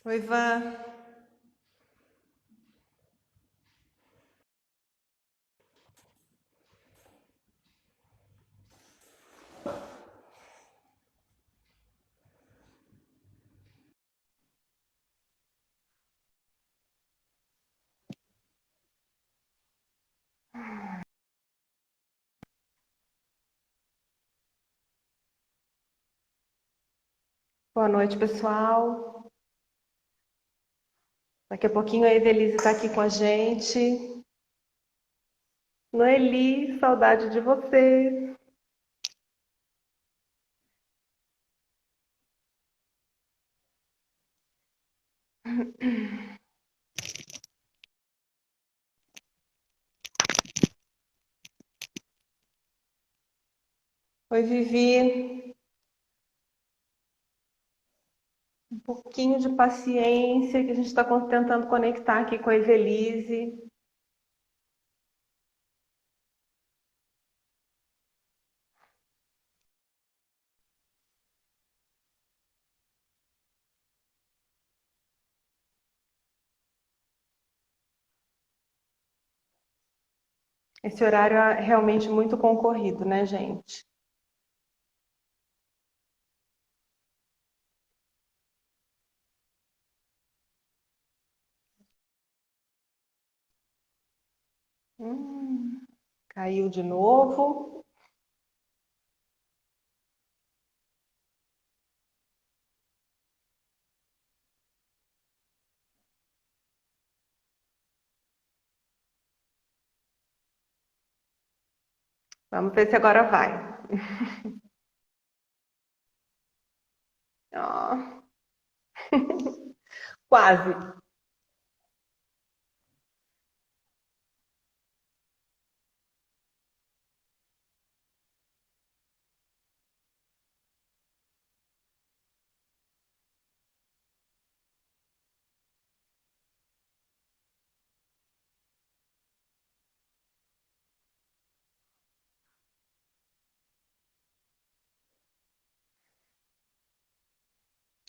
Oi, Ivan. Boa noite, pessoal. Daqui a pouquinho a Evelise está aqui com a gente. Noeli, saudade de você. Oi, Vivi. Um pouquinho de paciência que a gente está tentando conectar aqui com a Evelise. Esse horário é realmente muito concorrido, né, gente? Caiu de novo. Vamos ver se agora vai. Ó, quase.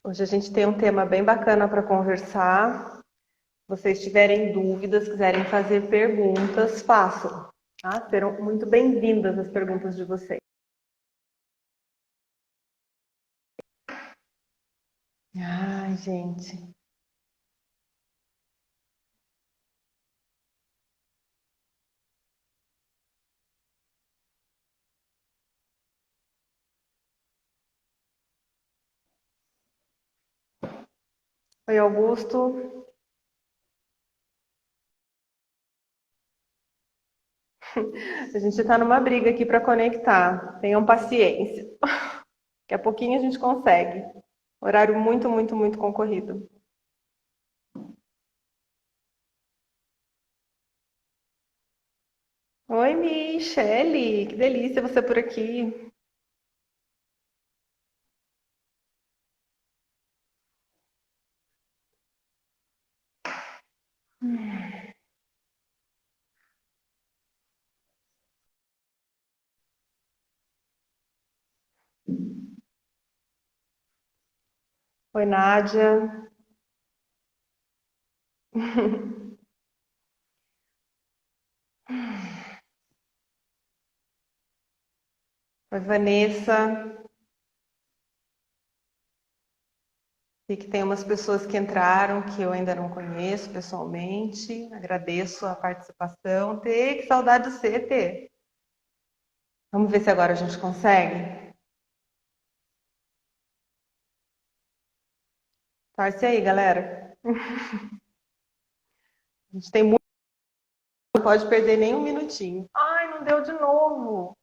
Hoje a gente tem um tema bem bacana para conversar. Se vocês tiverem dúvidas, quiserem fazer perguntas, façam. Tá? Serão muito bem-vindas as perguntas de vocês. Ai, gente. Oi, Augusto. A gente está numa briga aqui para conectar. Tenham paciência. Daqui a pouquinho a gente consegue. Horário muito, muito, muito concorrido. Oi, Michele. Que delícia você por aqui. Oi, Nádia. Oi, Vanessa. E que tem umas pessoas que entraram que eu ainda não conheço pessoalmente. Agradeço a participação. Tê, que saudade de você, Tê. Vamos ver se agora a gente consegue. Torce aí, galera. A gente tem muito, não pode perder nem um minutinho. Ai, não deu de novo.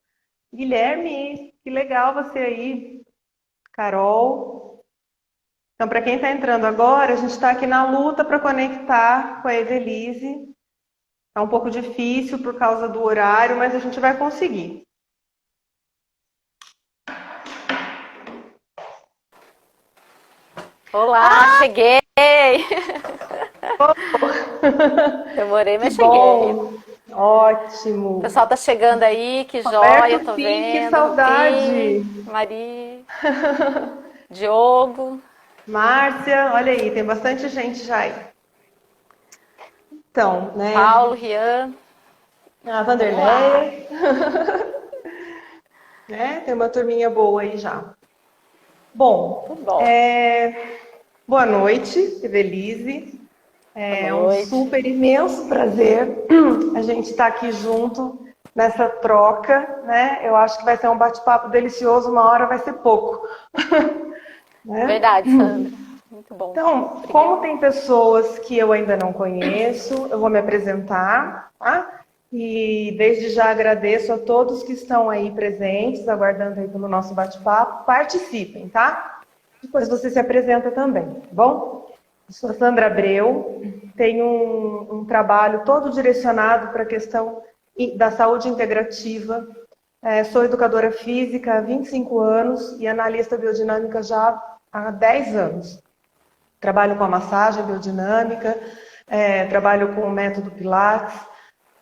Guilherme, que legal você aí. Carol. Então, para quem está entrando agora, a gente está aqui na luta para conectar com a Evelise. É um pouco difícil por causa do horário, mas a gente vai conseguir. Olá, cheguei! Demorei, Que mas cheguei. bom, O ótimo. pessoal tá chegando aí, que joia, Roberto, tô sim, que vendo. saudade. Rufim, Mari, Diogo. Márcia, olha aí, tem bastante gente já aí. Então, né? Paulo, Rian. A Vamos lá. Vanderleia, né? Tem uma turminha boa aí já. Bom, Tudo bom. boa noite, Evelise. Boa É um noite. super imenso prazer a gente estar aqui junto nessa troca, né? Eu acho que vai ser um bate-papo delicioso, uma hora vai ser pouco, né? Verdade, Sandra. Muito bom. Então, como Obrigada. tem pessoas que eu ainda não conheço, eu vou me apresentar, tá? E desde já agradeço a todos que estão aí presentes, aguardando aí pelo nosso bate-papo. Participem, tá? Depois você se apresenta também, tá bom? Eu sou a Sandra Abreu, tenho um trabalho todo direcionado para a questão da saúde integrativa. Sou educadora física há 25 anos e analista biodinâmica já há 10 anos. Trabalho com a massagem biodinâmica, trabalho com o método Pilates,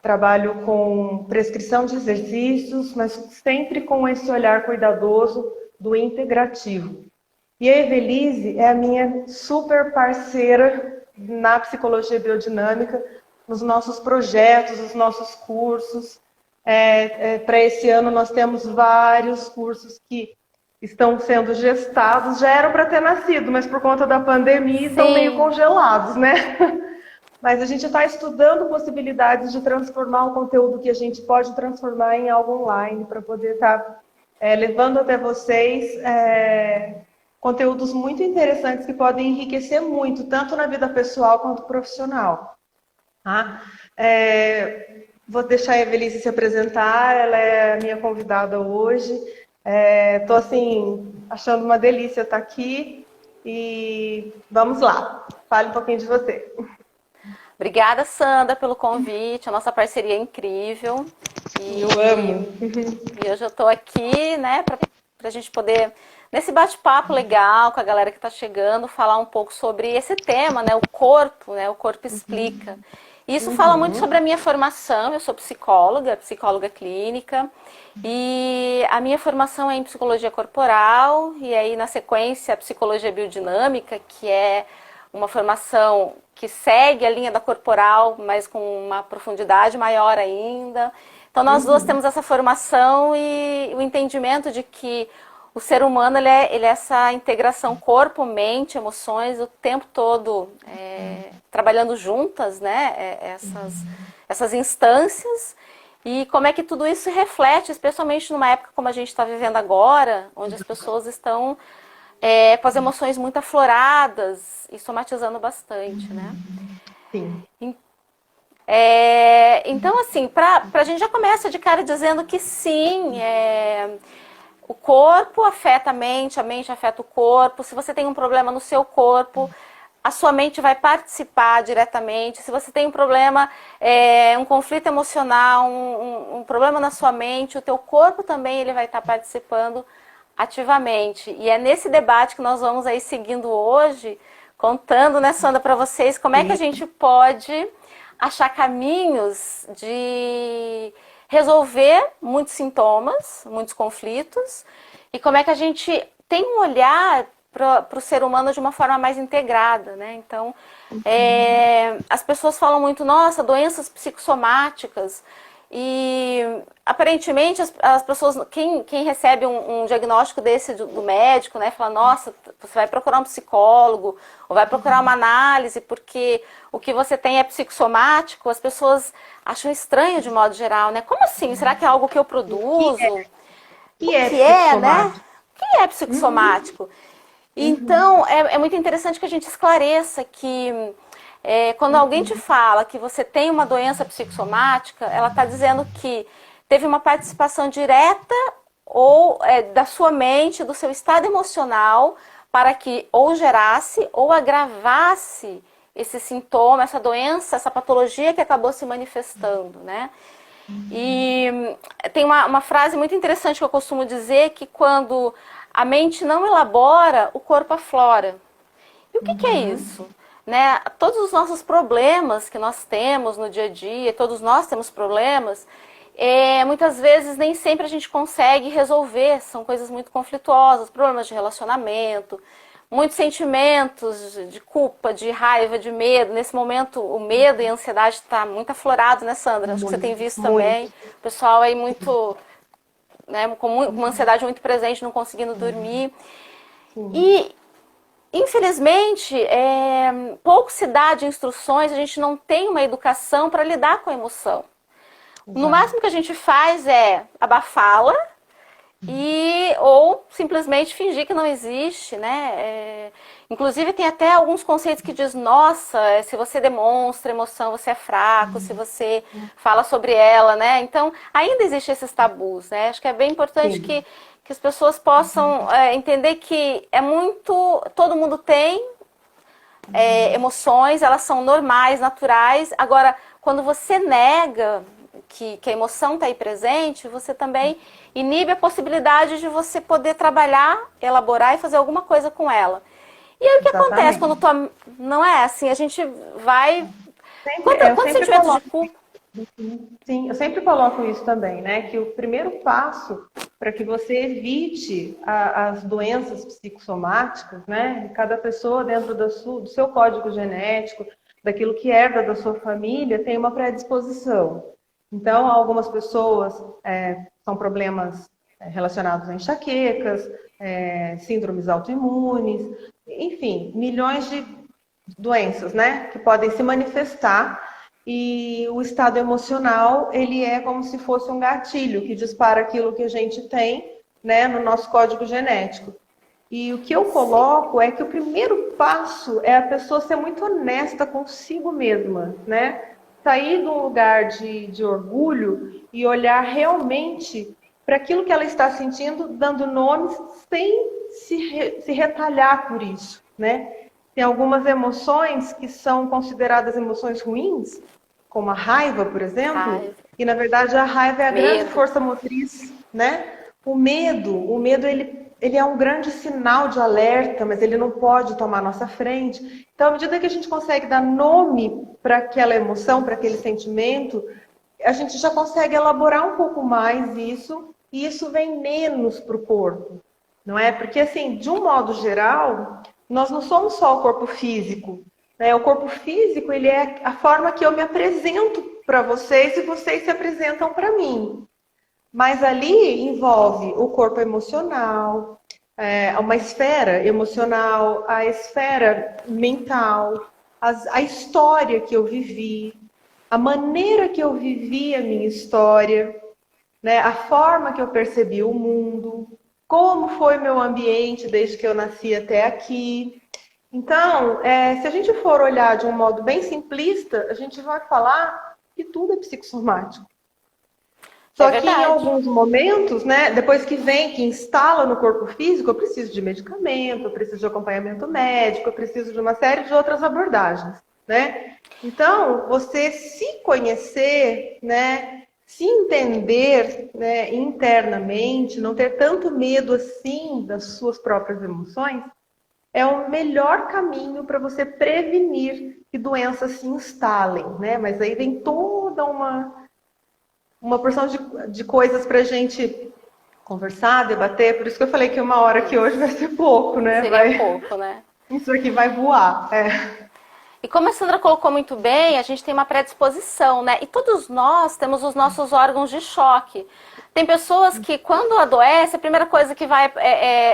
trabalho com prescrição de exercícios, mas sempre com esse olhar cuidadoso do integrativo. E a Evelise é a minha super parceira na psicologia biodinâmica, nos nossos projetos, nos nossos cursos. Para esse ano nós temos vários cursos que estão sendo gestados, já eram para ter nascido, mas por conta da pandemia estão meio Sim. congelados, né? Mas a gente está estudando possibilidades de transformar o conteúdo que a gente pode transformar em algo online, para poder estar levando até vocês conteúdos muito interessantes que podem enriquecer muito, tanto na vida pessoal quanto profissional. Tá? Vou deixar a Evelise se apresentar, ela é a minha convidada hoje. Estou assim, achando uma delícia estar aqui e vamos lá, fale um pouquinho de você. Obrigada, Sandra, pelo convite. A nossa parceria é incrível. Eu E, amo. e hoje eu estou aqui, né, para a gente poder, nesse bate-papo legal com a galera que está chegando, falar um pouco sobre esse tema, né, o corpo, né, o corpo explica. E isso fala muito sobre a minha formação. Eu sou psicóloga, psicóloga clínica, e a minha formação é em psicologia corporal, e aí na sequência a psicologia biodinâmica, que é uma formação que segue a linha da corporal, mas com uma profundidade maior ainda. Então nós duas temos essa formação e o entendimento de que o ser humano ele é essa integração corpo, mente, emoções o tempo todo trabalhando juntas, né? Essas instâncias. E como é que tudo isso se reflete, especialmente numa época como a gente está vivendo agora, onde as pessoas estão com as emoções muito afloradas e somatizando bastante, né? Sim. Então, assim, a gente já começa de cara dizendo que sim, o corpo afeta a mente afeta o corpo. Se você tem um problema no seu corpo, a sua mente vai participar diretamente. Se você tem um problema, um conflito emocional, um problema na sua mente, o teu corpo também ele vai estar participando ativamente. E é nesse debate que nós vamos aí seguindo hoje, contando, né, Sandra, para vocês como é que a gente pode achar caminhos de resolver muitos sintomas, muitos conflitos, e como é que a gente tem um olhar para o ser humano de uma forma mais integrada, né? Então, as pessoas falam muito, nossa, doenças psicossomáticas, e aparentemente as pessoas, quem recebe um diagnóstico desse do médico, né, fala, nossa, você vai procurar um psicólogo, ou vai procurar uma análise, porque o que você tem é psicossomático. As pessoas acham estranho de modo geral, né? Como assim? Será que é algo que eu produzo? Que O é que é, né? psicossomático? O que é psicossomático? Então, é muito interessante que a gente esclareça que quando alguém te fala que você tem uma doença psicossomática, ela está dizendo que teve uma participação direta ou da sua mente, do seu estado emocional, para que ou gerasse ou agravasse esse sintoma, essa doença, essa patologia que acabou se manifestando, né? E tem uma frase muito interessante que eu costumo dizer, que quando a mente não elabora, o corpo aflora. E o que é isso? Né? Todos os nossos problemas que nós temos no dia a dia, todos nós temos problemas, muitas vezes nem sempre a gente consegue resolver, são coisas muito conflituosas, problemas de relacionamento, muitos sentimentos de culpa, de raiva, de medo. Nesse momento, o medo e a ansiedade está muito aflorado, né, Sandra? Acho que você tem Muito, visto também. muito. O pessoal aí muito, né, com uma ansiedade muito presente, não conseguindo dormir. Sim, E, infelizmente, pouco se dá de instruções, a gente não tem uma educação para lidar com a emoção. No exato. máximo que a gente faz é abafá-la ou simplesmente fingir que não existe, né? Inclusive tem até alguns conceitos que diz, nossa, se você demonstra emoção, você é fraco, se você fala sobre ela, né? Então ainda existem esses tabus, né? Acho que é bem importante Sim, que as pessoas possam entender que todo mundo tem emoções, elas são normais, naturais. Agora, quando você nega que a emoção está aí presente, você também inibe a possibilidade de você poder trabalhar, elaborar e fazer alguma coisa com ela. E aí o que acontece quando exatamente. não é assim? A gente vai. Eu Quantos sempre sentimentos de coloco. culpa? Sim, eu sempre coloco isso também, né? Que o primeiro passo para que você evite as doenças psicossomáticas, né? Cada pessoa dentro do seu código genético, daquilo que herda da sua família, tem uma predisposição. Então, algumas pessoas são problemas relacionados a enxaquecas, síndromes autoimunes, enfim, milhões de doenças, né? Que podem se manifestar e o estado emocional, ele é como se fosse um gatilho que dispara aquilo que a gente tem, né, no nosso código genético. E o que eu Sim. coloco é que o primeiro passo é a pessoa ser muito honesta consigo mesma, né? Sair de um lugar de orgulho e olhar realmente para aquilo que ela está sentindo, dando nomes sem se retalhar por isso, né? Tem algumas emoções que são consideradas emoções ruins, como a raiva, por exemplo, Raiva, e na verdade a raiva é a grande medo. força motriz, né? O medo ele é um grande sinal de alerta, mas ele não pode tomar nossa frente. Então, à medida que a gente consegue dar nome para aquela emoção, para aquele sentimento, a gente já consegue elaborar um pouco mais isso, e isso vem menos para o corpo, não é? Porque, assim, de um modo geral, nós não somos só o corpo físico, né? O corpo físico, ele é a forma que eu me apresento para vocês e vocês se apresentam para mim. Mas ali envolve o corpo emocional, uma esfera emocional, a esfera mental, a história que eu vivi, a maneira que eu vivi a minha história, né? A forma que eu percebi o mundo, como foi meu ambiente desde que eu nasci até aqui. Então, se a gente for olhar de um modo bem simplista, a gente vai falar que tudo é psicossomático. É Só que em verdade. alguns momentos, né, depois que vem, que instala no corpo físico, eu preciso de medicamento, eu preciso de acompanhamento médico, eu preciso de uma série de outras abordagens, né? Então, você se conhecer, né, se entender, né, internamente, não ter tanto medo assim das suas próprias emoções, é o melhor caminho para você prevenir que doenças se instalem, né? Mas aí vem toda uma porção de coisas para a gente conversar, debater. Por isso que eu falei que 1 hora aqui hoje vai ser pouco, né? Seria pouco, né? Isso aqui vai voar. E como a Sandra colocou muito bem, a gente tem uma predisposição, né? E todos nós temos os nossos órgãos de choque. Tem pessoas que, quando adoece, a primeira coisa que vai,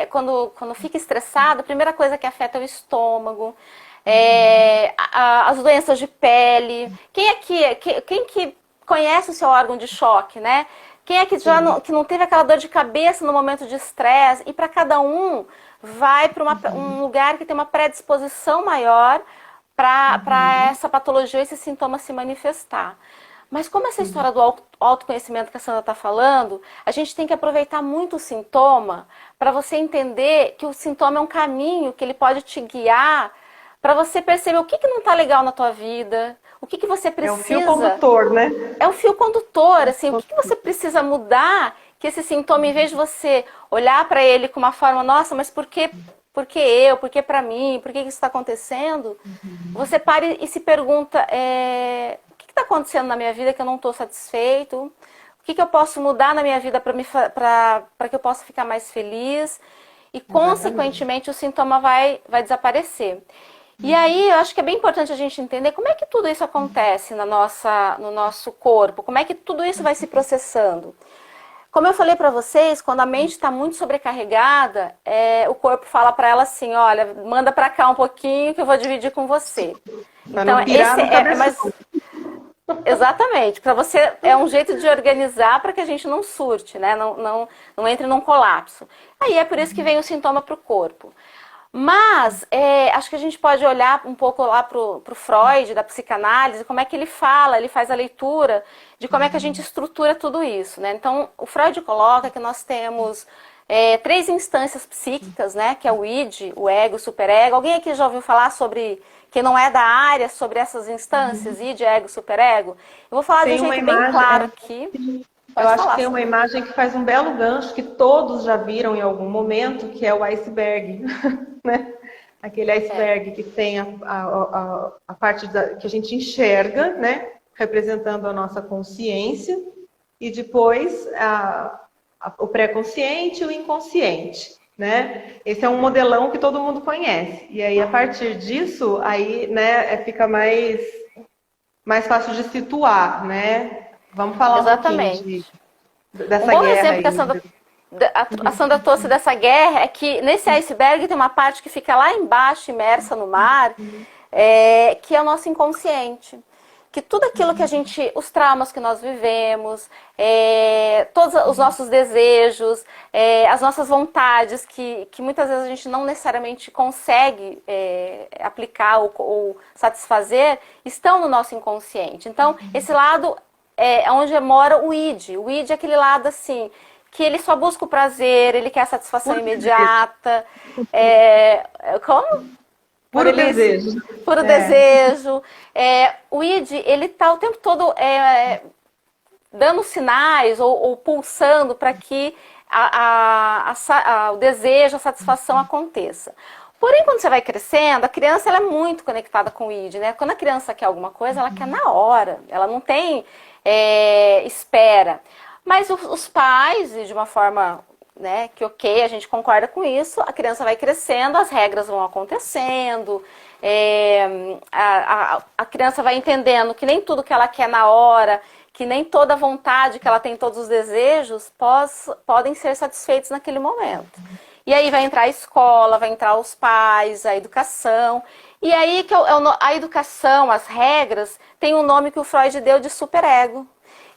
quando fica estressado, a primeira coisa que afeta é o estômago, as doenças de pele. Quem que conhece o seu órgão de choque, né? Quem é que já Sim. não, que não teve aquela dor de cabeça no momento de estresse? E para cada um, vai para um lugar que tem uma predisposição maior para essa patologia, esse sintoma se manifestar. Mas como essa Sim. história do autoconhecimento que a Sandra está falando, a gente tem que aproveitar muito o sintoma para você entender que o sintoma é um caminho que ele pode te guiar para você perceber o que não está legal na tua vida, o que você É o fio precisa. condutor, né? É o fio condutor, assim, o que você precisa mudar que esse sintoma, em vez de você olhar para ele com uma forma, nossa, mas por que eu, por que para mim, por que isso está acontecendo? Você para e se pergunta, o que está acontecendo na minha vida que eu não estou satisfeito? O que eu posso mudar na minha vida para que eu possa ficar mais feliz? e, consequentemente, o sintoma vai desaparecer. E aí, eu acho que é bem importante a gente entender como é que tudo isso acontece no nosso corpo, como é que tudo isso vai se processando. Como eu falei para vocês, quando a mente está muito sobrecarregada, o corpo fala para ela assim, olha, manda para cá um pouquinho que eu vou dividir com você. Pra Então, não pirar no cabeção. exatamente, para você é um jeito de organizar para que a gente não surte, né? Não entre num colapso. Aí é por isso que vem o sintoma para o corpo. Mas acho que a gente pode olhar um pouco lá para o Freud, da psicanálise, como é que ele fala, ele faz a leitura de como é que a gente estrutura tudo isso, né? Então, o Freud coloca que nós temos 3 instâncias psíquicas, né? Que é o id, o ego, o superego. Alguém aqui já ouviu falar sobre, quem não é da área, sobre essas instâncias, id, ego, superego? Eu vou falar de um jeito bem claro aqui. Eu acho que tem uma imagem que faz um belo gancho que todos já viram em algum momento, que é o iceberg, né? Aquele iceberg que tem a parte que a gente enxerga, né? Representando a nossa consciência, e depois o pré-consciente e o inconsciente, né? Esse é um modelão que todo mundo conhece. E aí, a partir disso, aí, né, fica mais fácil de situar, né? Vamos falar Exatamente. um pouquinho dessa um bom guerra exemplo aí. que a Sandra trouxe dessa guerra é que nesse iceberg tem uma parte que fica lá embaixo, imersa no mar, que é o nosso inconsciente. Que tudo aquilo que a gente, os traumas que nós vivemos, todos os nossos desejos, as nossas vontades, que muitas vezes a gente não necessariamente consegue aplicar ou satisfazer, estão no nosso inconsciente. Então, esse lado é onde mora o id. O id é aquele lado assim, que ele só busca o prazer, ele quer a satisfação imediata. Como? Puro desejo. Puro desejo. O id, ele está o tempo todo dando sinais ou pulsando para que o desejo, a satisfação aconteça. Porém, quando você vai crescendo, a criança ela é muito conectada com o id, né? Quando a criança quer alguma coisa, ela quer na hora. Ela não tem espera. Mas os pais, de uma forma, né, que ok, a gente concorda com isso, a criança vai crescendo, as regras vão acontecendo, a criança vai entendendo que nem tudo que ela quer na hora, que nem toda vontade que ela tem, todos os desejos, podem ser satisfeitos naquele momento. E aí vai entrar a escola, vai entrar os pais, a educação. E aí que a educação, as regras, tem um nome que o Freud deu de superego.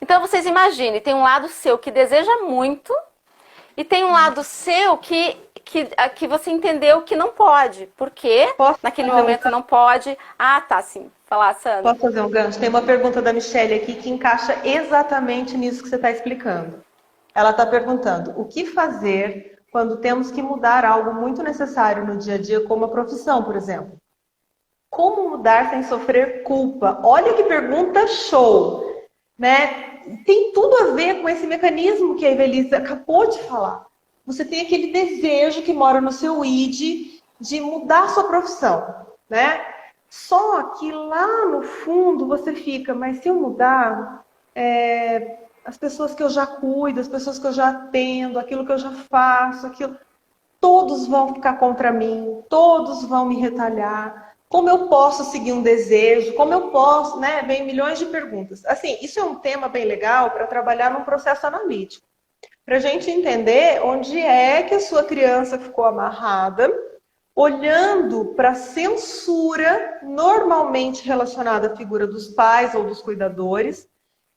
Então vocês imaginem, tem um lado seu que deseja muito e tem um lado seu que você entendeu que não pode. Por quê? Naquele momento não pode. Ah, tá, sim. Falar, Sandra. Posso fazer um gancho? Tem uma pergunta da Michelle aqui que encaixa exatamente nisso que você está explicando. Ela está perguntando, o que fazer quando temos que mudar algo muito necessário no dia a dia, como a profissão, por exemplo? Como mudar sem sofrer culpa? Olha que pergunta show, né? Tem tudo a ver com esse mecanismo que a Evelise acabou de falar. Você tem aquele desejo que mora no seu id de mudar sua profissão, né? Só que lá no fundo você fica, mas se eu mudar, as pessoas que eu já cuido, as pessoas que eu já atendo, aquilo que eu já faço, todos vão ficar contra mim, todos vão me retalhar. Como eu posso seguir um desejo? Como eu posso, né? Vem milhões de perguntas. Assim, isso é um tema bem legal para trabalhar num processo analítico. Para a gente entender onde é que a sua criança ficou amarrada, olhando para a censura normalmente relacionada à figura dos pais ou dos cuidadores.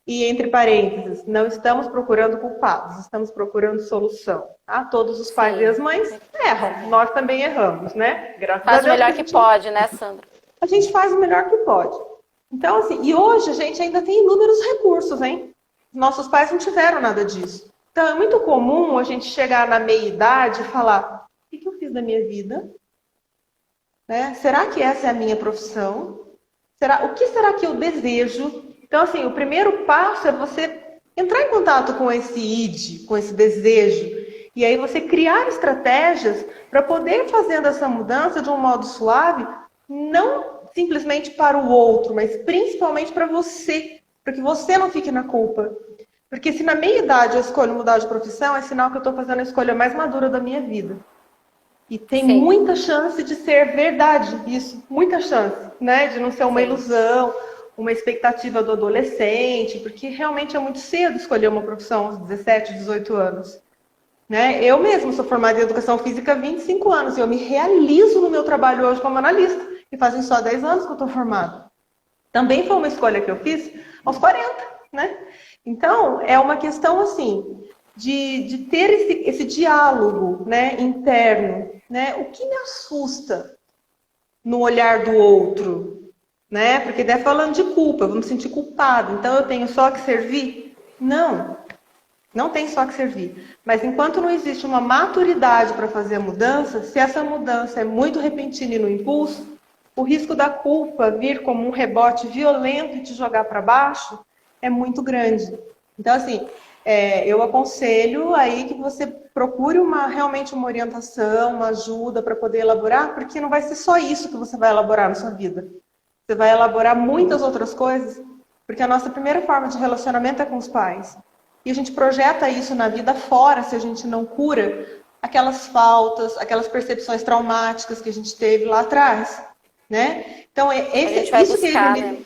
E, entre parênteses, não estamos procurando culpados, estamos procurando solução. Tá? Todos os pais e as mães erram, nós também erramos, né? Graças a Deus. Faz o melhor que pode, né, Sandra? A gente faz o melhor que pode. Então, assim, e hoje a gente ainda tem inúmeros recursos, hein? Nossos pais não tiveram nada disso. Então, é muito comum a gente chegar na meia-idade e falar, o que eu fiz da minha vida? Né? Será que essa é a minha profissão? O que será que eu desejo? Então, assim, o primeiro passo é você entrar em contato com esse id, com esse desejo, e aí você criar estratégias para poder fazendo essa mudança de um modo suave, não simplesmente para o outro, mas principalmente para você, para que você não fique na culpa. Porque se na meia idade eu escolho mudar de profissão, é sinal que eu estou fazendo a escolha mais madura da minha vida. E tem Sim. muita chance de ser verdade isso, muita chance, né? De não ser uma Sim. ilusão, uma expectativa do adolescente, porque realmente é muito cedo escolher uma profissão aos 17, 18 anos. Né? Eu mesma sou formada em Educação Física há 25 anos e eu me realizo no meu trabalho hoje como analista. E fazem só 10 anos que eu estou formada. Também foi uma escolha que eu fiz aos 40, né? Então, é uma questão, assim, de ter esse diálogo, né, interno, né? O que me assusta no olhar do outro, né? Porque daí falando de culpa, eu vou me sentir culpado, então eu tenho só que servir? Não, não tem só que servir. Mas enquanto não existe uma maturidade para fazer a mudança, se essa mudança é muito repentina e no impulso, o risco da culpa vir como um rebote violento e te jogar para baixo é muito grande. Então, assim, eu aconselho aí que você procure realmente uma orientação, uma ajuda para poder elaborar, porque não vai ser só isso que você vai elaborar na sua vida. Você vai elaborar muitas outras coisas, porque a nossa primeira forma de relacionamento é com os pais. E a gente projeta isso na vida fora se a gente não cura aquelas faltas, aquelas percepções traumáticas que a gente teve lá atrás, né? Então, A gente vai isso que buscar, né?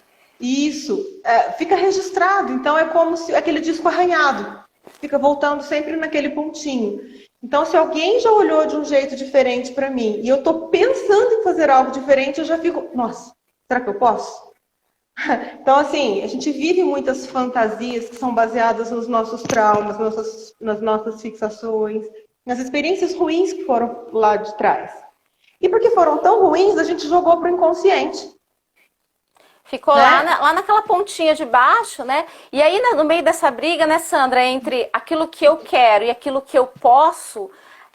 fica registrado. Então, é como se aquele disco arranhado fica voltando sempre naquele pontinho. Então, se alguém já olhou de um jeito diferente para mim e eu estou pensando em fazer algo diferente, eu já fico, nossa, será que eu posso? Então, assim, a gente vive muitas fantasias que são baseadas nos nossos traumas, nas nossas fixações, nas experiências ruins que foram lá de trás. E porque foram tão ruins, a gente jogou para o inconsciente, Ficou lá, né? lá naquela pontinha de baixo, né? E aí, no meio dessa briga, né, Sandra, entre aquilo que eu quero e aquilo que eu posso,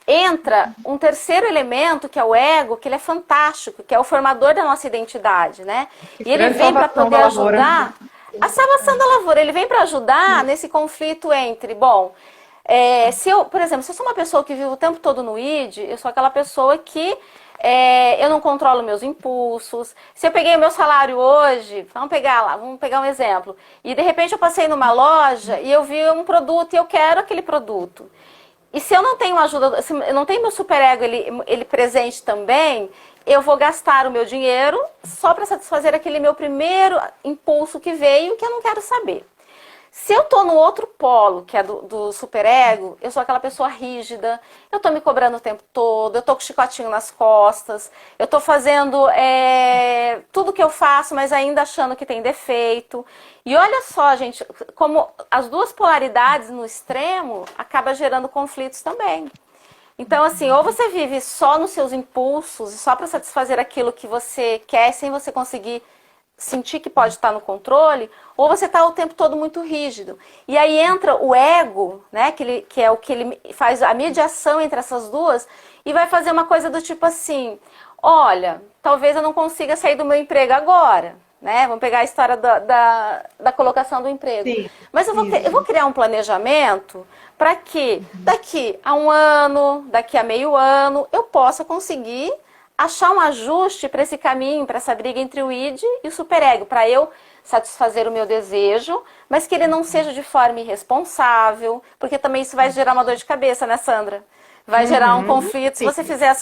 entra um terceiro elemento, que é o ego, que ele é fantástico, que é o formador da nossa identidade, né? Que E ele grande vem para salvação poder da lavoura. ajudar a salvação da lavoura. Ele vem para ajudar nesse conflito entre, bom, se eu, por exemplo, se eu sou uma pessoa que vive o tempo todo no id, eu sou aquela pessoa que eu não controlo meus impulsos. Se eu peguei o meu salário hoje, vamos pegar um exemplo, e de repente eu passei numa loja e eu vi um produto e eu quero aquele produto. E se eu não tenho ajuda, se eu não tenho meu superego ele presente também, eu vou gastar o meu dinheiro só para satisfazer aquele meu primeiro impulso que veio, que eu não quero saber. Se eu tô no outro polo, que é do superego, eu sou aquela pessoa rígida, eu tô me cobrando o tempo todo, eu tô com chicotinho nas costas, eu tô fazendo tudo que eu faço, mas ainda achando que tem defeito. E olha só, gente, como as duas polaridades no extremo acaba gerando conflitos também. Então, assim, ou você vive só nos seus impulsos, só para satisfazer aquilo que você quer, sem você conseguir sentir que pode estar no controle, ou você está o tempo todo muito rígido. E aí entra o ego, né, que é o que ele faz a mediação entre essas duas, e vai fazer uma coisa do tipo assim, olha, talvez eu não consiga sair do meu emprego agora, né? Vamos pegar a história da colocação do emprego. Sim, Mas eu vou criar um planejamento para que daqui a um ano, daqui a meio ano, eu possa conseguir achar um ajuste para esse caminho, para essa briga entre o id e o superego, para eu satisfazer o meu desejo, mas que ele não seja de forma irresponsável, porque também isso vai gerar uma dor de cabeça, né, Sandra? Vai gerar um conflito se sim, você fizer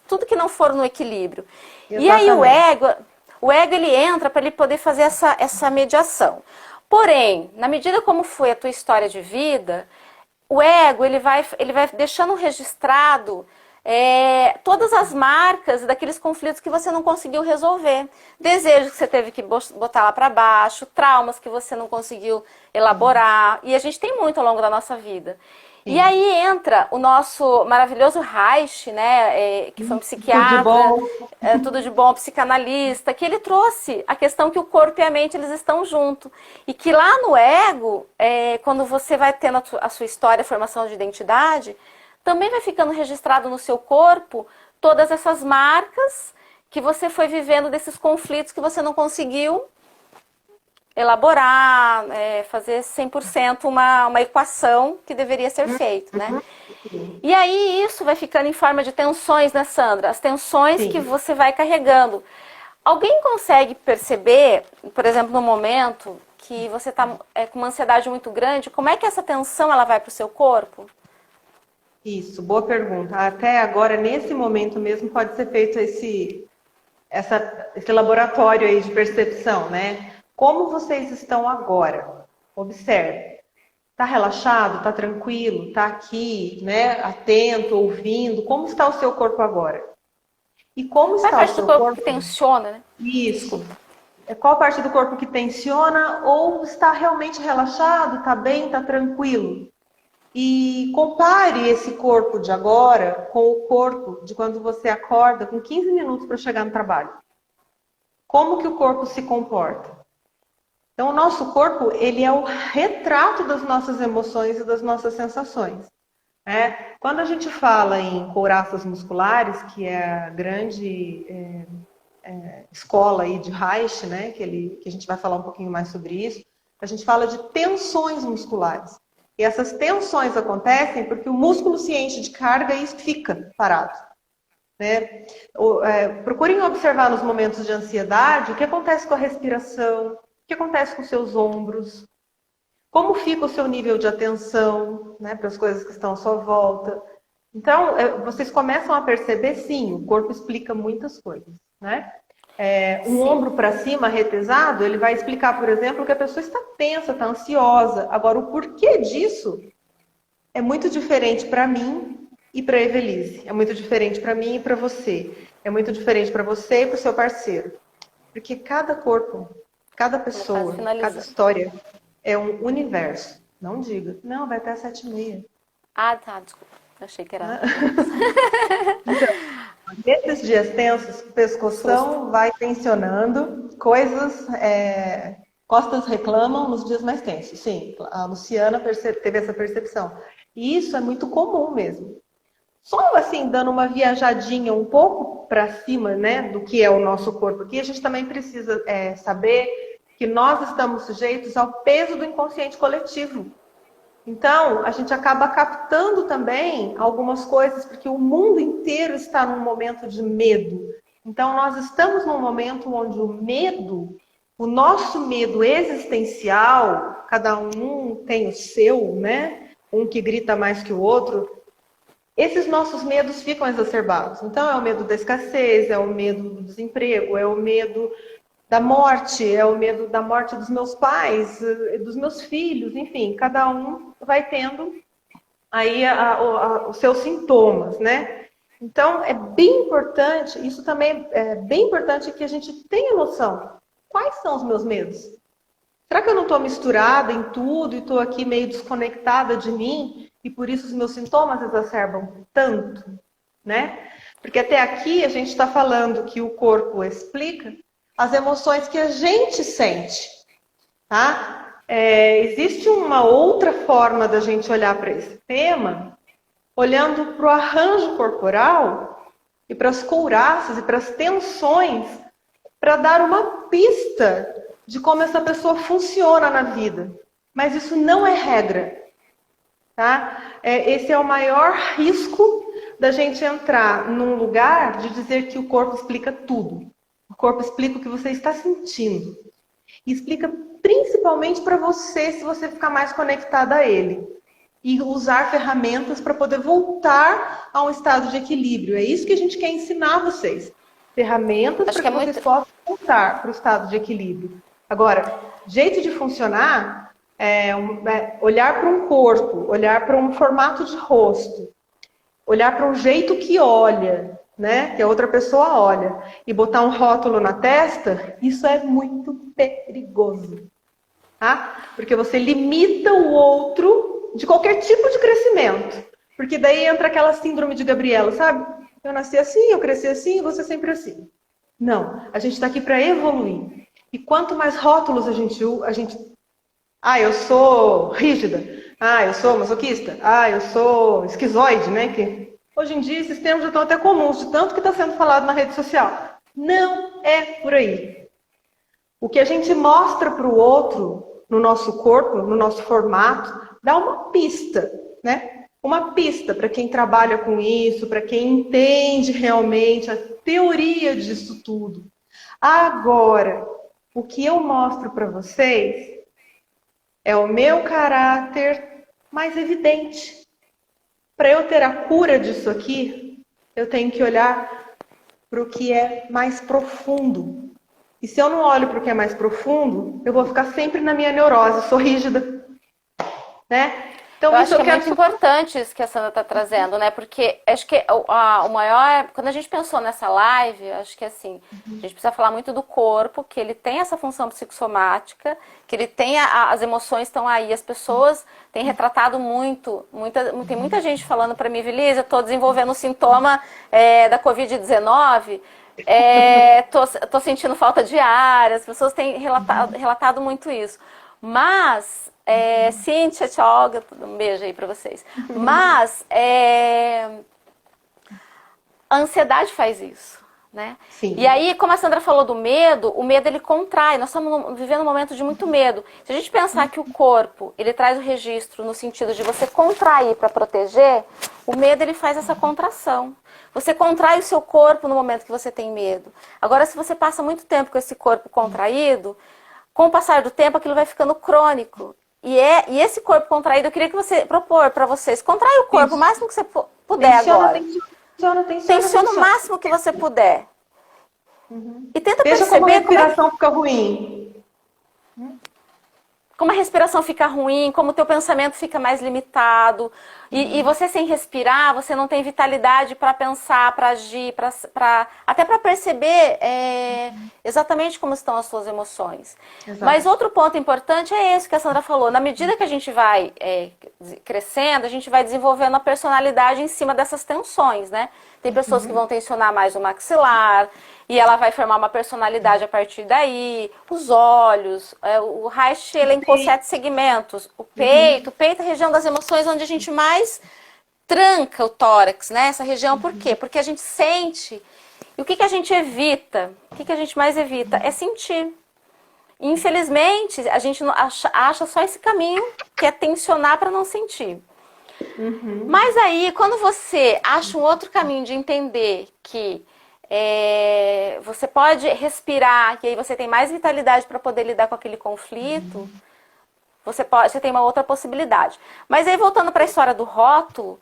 tudo que não for no equilíbrio. E aí exatamente. o ego ele entra para ele poder fazer essa mediação. Porém, na medida como foi a tua história de vida, o ego ele vai deixando registrado todas as marcas daqueles conflitos que você não conseguiu resolver. Desejos que você teve que botar lá para baixo, traumas que você não conseguiu elaborar. E a gente tem muito ao longo da nossa vida. E Sim. aí entra o nosso maravilhoso Reich, né, que foi um Tudo de psiquiatra, bom. tudo de bom, psicanalista, que ele trouxe a questão que o corpo e a mente eles estão juntos. E que lá no ego, quando você vai tendo a sua história, a formação de identidade, também vai ficando registrado no seu corpo todas essas marcas que você foi vivendo desses conflitos que você não conseguiu elaborar, fazer 100% uma equação que deveria ser feita, né? E aí isso vai ficando em forma de tensões, né, Sandra? As tensões que Sim. você vai carregando. Alguém consegue perceber, por exemplo, no momento que você está com uma ansiedade muito grande, como é que essa tensão ela vai para o seu corpo? Isso, boa pergunta. Até agora, nesse momento mesmo, pode ser feito esse laboratório aí de percepção, né? Como vocês estão agora? Observe. Está relaxado? Está tranquilo? Está aqui, né? Atento, ouvindo? Como está o seu corpo agora? E como Qual é a está o parte do seu corpo que corpo? tensiona, né? Isso. Qual parte do corpo que tensiona ou está realmente relaxado, está bem, está tranquilo? E compare esse corpo de agora com o corpo de quando você acorda com 15 minutos para chegar no trabalho. Como que o corpo se comporta? Então, o nosso corpo, ele é o retrato das nossas emoções e das nossas sensações. Né? Quando a gente fala em couraças musculares, que é a grande escola aí de Reich, né? que a gente vai falar um pouquinho mais sobre isso, a gente fala de tensões musculares. E essas tensões acontecem porque o músculo se enche de carga e fica parado. Né? Procurem observar nos momentos de ansiedade o que acontece com a respiração, o que acontece com os seus ombros, como fica o seu nível de atenção, né, para as coisas que estão à sua volta. Então, vocês começam a perceber, sim, o corpo explica muitas coisas. Né? Um ombro para cima, retesado, ele vai explicar, por exemplo, que a pessoa está tensa, está ansiosa. Agora, o porquê disso é muito diferente para mim e para a Evelise. É muito diferente para mim e para você. É muito diferente para você e para o seu parceiro. Porque cada corpo, cada pessoa, cada história é um universo. Não diga. Não, vai até 7h30. Ah, tá, desculpa. Achei que era. Então, nesses dias tensos, o pescoção vai tensionando, coisas. Costas reclamam nos dias mais tensos. Sim, a Luciana teve essa percepção. E isso é muito comum mesmo. Só assim, dando uma viajadinha um pouco para cima, né, do que é o nosso corpo aqui, a gente também precisa saber que nós estamos sujeitos ao peso do inconsciente coletivo. Então, a gente acaba captando também algumas coisas, porque o mundo inteiro está num momento de medo. Então, nós estamos num momento onde o medo, o nosso medo existencial, cada um tem o seu, né? Um que grita mais que o outro. Esses nossos medos ficam exacerbados. Então, é o medo da escassez, é o medo do desemprego, é o medo da morte, é o medo da morte dos meus pais, dos meus filhos, enfim, cada um vai tendo aí os seus sintomas, né? Então, é bem importante, isso também é bem importante que a gente tenha noção. Quais são os meus medos? Será que eu não estou misturada em tudo e estou aqui meio desconectada de mim e por isso os meus sintomas exacerbam tanto, né? Porque até aqui a gente está falando que o corpo explica as emoções que a gente sente, tá? Existe uma outra forma da gente olhar para esse tema, olhando para o arranjo corporal e para as couraças e para as tensões, para dar uma pista de como essa pessoa funciona na vida. Mas isso não é regra, tá? Esse é o maior risco da gente entrar num lugar de dizer que o corpo explica tudo. O corpo explica o que você está sentindo. E explica principalmente para você, se você ficar mais conectada a ele. E usar ferramentas para poder voltar a um estado de equilíbrio. É isso que a gente quer ensinar a vocês. Ferramentas para que vocês possam voltar para o estado de equilíbrio. Agora, jeito de funcionar é olhar para um corpo, olhar para um formato de rosto, olhar para um jeito que olha, né? Que a outra pessoa olha, e botar um rótulo na testa, isso é muito perigoso. Tá? Porque você limita o outro de qualquer tipo de crescimento. Porque daí entra aquela síndrome de Gabriela, sabe? Eu nasci assim, eu cresci assim, você sempre assim. Não, a gente está aqui para evoluir. E quanto mais rótulos a gente... eu sou rígida. Eu sou masoquista. Eu sou esquizoide, né? Que hoje em dia esses termos já estão até comuns, de tanto que está sendo falado na rede social. Não é por aí. O que a gente mostra para o outro, no nosso corpo, no nosso formato, dá uma pista, né? Uma pista para quem trabalha com isso, para quem entende realmente a teoria disso tudo. Agora, o que eu mostro para vocês é o meu caráter mais evidente. para eu ter a cura disso aqui, eu tenho que olhar para o que é mais profundo. E se eu não olho para o que é mais profundo, eu vou ficar sempre na minha neurose, sou rígida, né? Então, Eu isso acho que eu é quero... muito importante isso que a Sandra está trazendo, né? Porque acho que o maior. Quando a gente pensou nessa live, acho que assim, a gente precisa falar muito do corpo, que ele tem essa função psicossomática, que ele tem as emoções estão aí, as pessoas têm retratado muito, tem muita gente falando para mim, Vilise, eu estou desenvolvendo um sintoma da Covid-19. Tô sentindo falta de ar, as pessoas têm relatado muito isso. Mas, Cíntia, Tchoga, um beijo aí pra vocês. Mas, a ansiedade faz isso, né? Sim. E aí, como a Sandra falou do medo, o medo ele contrai. Nós estamos vivendo um momento de muito medo. Se a gente pensar que o corpo, ele traz o registro no sentido de você contrair para proteger, o medo ele faz essa contração. Você contrai o seu corpo no momento que você tem medo. Agora, se você passa muito tempo com esse corpo contraído, com o passar do tempo, aquilo vai ficando crônico. E esse corpo contraído, eu queria que você propor para vocês, contrai o corpo o máximo que você puder agora. Tensiona o máximo que você puder. E tenta Veja perceber como a respiração fica ruim. Como a respiração fica ruim, como o teu pensamento fica mais limitado. E você sem respirar, você não tem vitalidade para pensar, para agir, até para perceber exatamente como estão as suas emoções. Exato. Mas outro ponto importante é esse que a Sandra falou. Na medida que a gente vai crescendo, a gente vai desenvolvendo a personalidade em cima dessas tensões, né? Tem pessoas que vão tensionar mais o maxilar, e ela vai formar uma personalidade a partir daí. Os olhos, o Reich elencou 7 segmentos. O peito é a região das emoções onde a gente mais tranca o tórax, né? Essa região, por quê? Porque a gente sente. E o que a gente evita? O que a gente mais evita? É sentir. Infelizmente, a gente acha só esse caminho, que é tensionar para não sentir. Mas aí, quando você acha um outro caminho de entender que você pode respirar, que aí você tem mais vitalidade para poder lidar com aquele conflito, você tem uma outra possibilidade. Mas aí, voltando para a história do rótulo,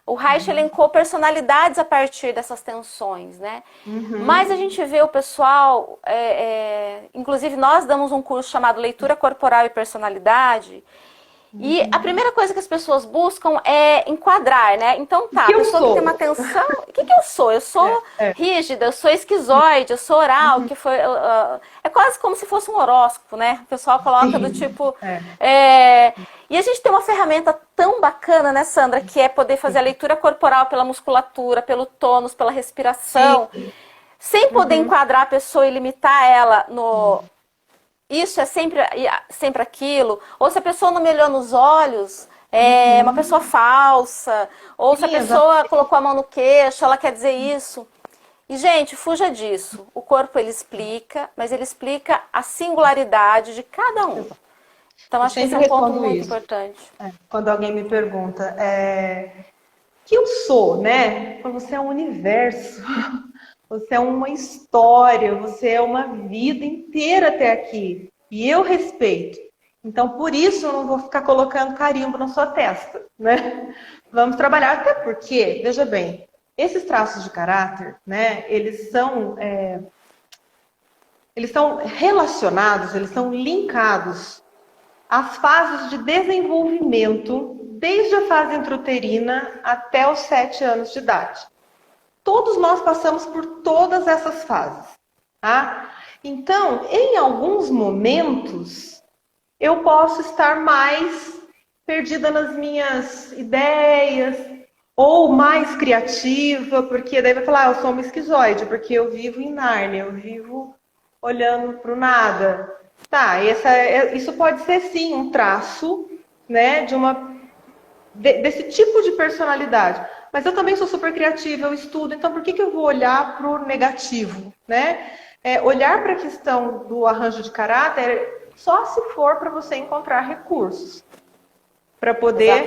o Reich elencou personalidades a partir dessas tensões, né? Mas a gente vê o pessoal, inclusive nós damos um curso chamado Leitura Corporal e Personalidade, e a primeira coisa que as pessoas buscam é enquadrar, né? Então tá, a pessoa que tem uma tensão... O que eu sou? Eu sou rígida, eu sou esquizoide, eu sou oral, que foi... é quase como se fosse um horóscopo, né? O pessoal coloca do tipo... E a gente tem uma ferramenta tão bacana, né, Sandra? Que é poder fazer a leitura corporal pela musculatura, pelo tônus, pela respiração. Sem poder enquadrar a pessoa e limitar ela no... Isso é sempre aquilo. Ou se a pessoa não me olhou nos olhos, é uma pessoa falsa. Ou se a pessoa colocou a mão no queixo, ela quer dizer isso. E, gente, fuja disso. O corpo, ele explica, mas ele explica a singularidade de cada um. Então, acho que esse é um ponto muito importante. Quando alguém me pergunta, que eu sou, né? Você é um universo. Você é uma história, você é uma vida inteira até aqui. E eu respeito. Então, por isso, eu não vou ficar colocando carimbo na sua testa, né? Vamos trabalhar, até porque, veja bem, esses traços de caráter, né? Eles são relacionados, eles são linkados às fases de desenvolvimento, desde a fase intrauterina até os 7 anos de idade. Todos nós passamos por todas essas fases, tá? Então, em alguns momentos, eu posso estar mais perdida nas minhas ideias, ou mais criativa, porque daí vai falar, eu sou uma esquizoide, porque eu vivo em Nárnia, eu vivo olhando para o nada. Tá, isso pode ser sim um traço, né, desse tipo de personalidade. Mas eu também sou super criativa, eu estudo, então por que eu vou olhar para o negativo, né? Olhar para a questão do arranjo de caráter só se for para você encontrar recursos para poder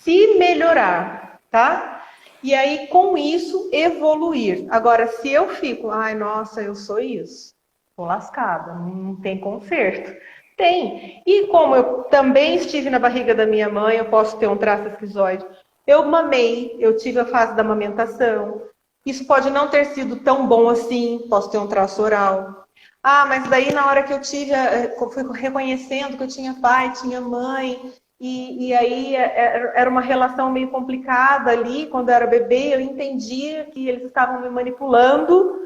se melhorar, tá? E aí, com isso, evoluir. Agora, se eu fico, ai, nossa, eu sou isso, tô lascada, não tem conserto. Tem. E como eu também estive na barriga da minha mãe, eu posso ter um traço esquizoide. Eu mamei, eu tive a fase da amamentação. Isso pode não ter sido tão bom assim, posso ter um traço oral. Ah, mas daí na hora que eu tive, fui reconhecendo que eu tinha pai, tinha mãe, e aí era uma relação meio complicada ali, quando eu era bebê, eu entendia que eles estavam me manipulando,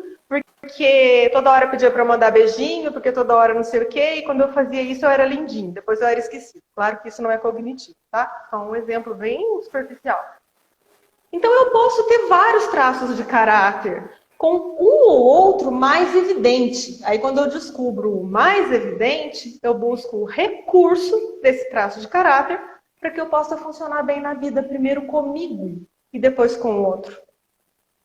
porque toda hora pedia para eu mandar beijinho, porque toda hora não sei o quê, e quando eu fazia isso eu era lindinho, depois eu era esquecido. Claro que isso não é cognitivo, tá? Só um exemplo bem superficial. Então eu posso ter vários traços de caráter, com um ou outro mais evidente. Aí quando eu descubro o mais evidente, eu busco o recurso desse traço de caráter para que eu possa funcionar bem na vida, primeiro comigo e depois com o outro.